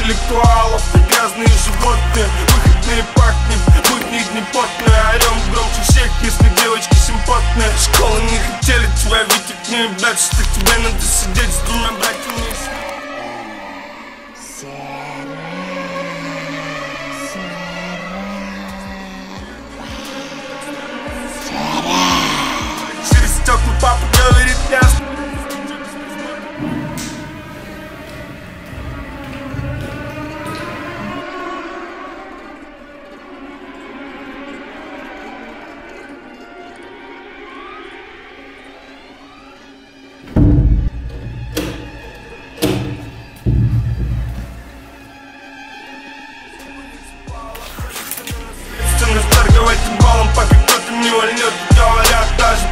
интеллектуалов, грязные животные, выходные пахнем, будни дни потные, орем громче всех, если девочки симпатные. Школы не хотели тебя видеть, не ебать, что тебе надо сидеть с двумя братьями. Через стекла папа говорит ясно. Торговать балом, пока кто-то не вольнет, говорят даже.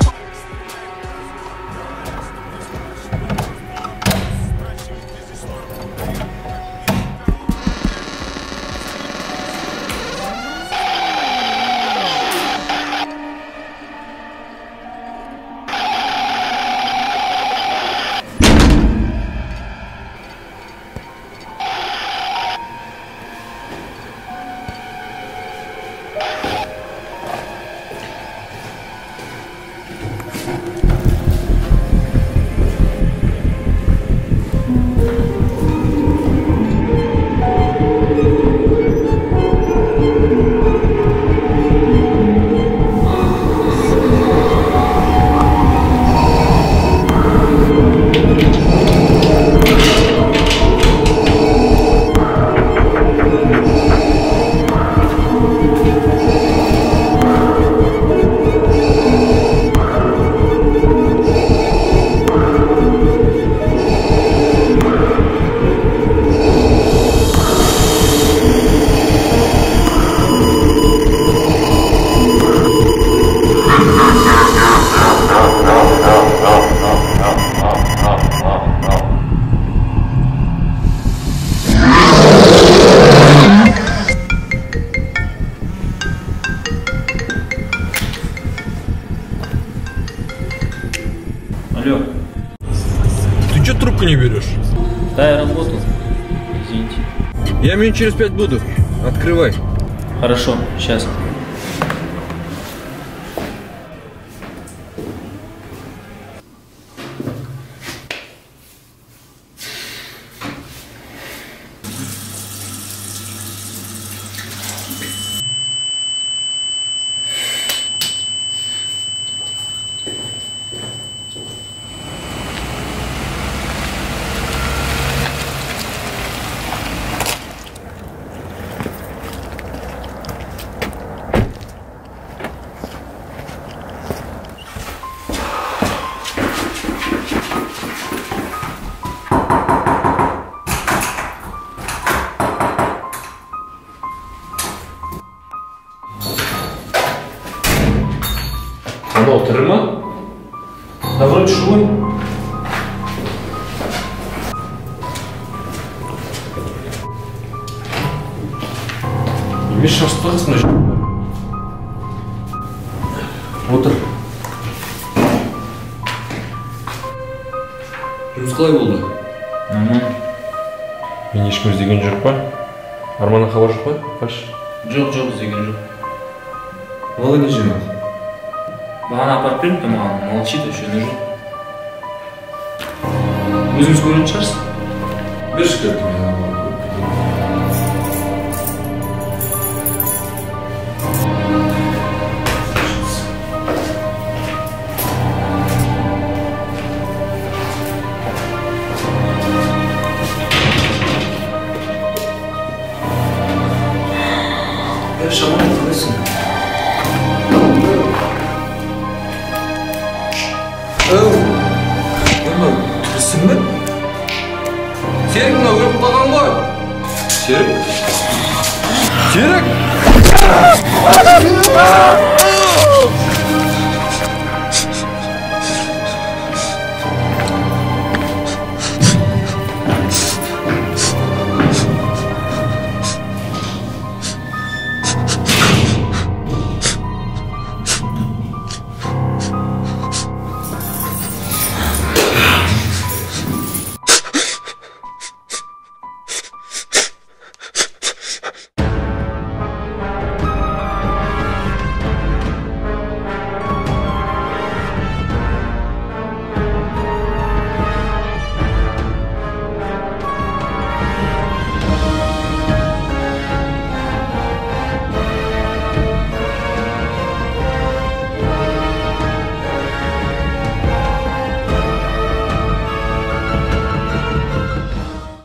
Алло. Ты что трубку не берешь? Да, я работал. Извините. Я минут через 5 буду. Открывай. Хорошо, сейчас. Анау тірі ма? Да вроде живой. Миша ұстағысың жа. Отыр. Жұмыс қалай болды? Нормально. Мен ешкім іздеген жоқ па? Арманнан хабар жоқ па? Паш? Жоқ, іздеген жоқ. Бала не жүреді? Бағана апарып бердім де маған, молчит вообще, не жоқ. Өзіңіз көретін шығарсыз? Берші кәдім. Шаман қалайсың? Тірісің бе? Серік мына өліп қалған ғой? Серік? Серік?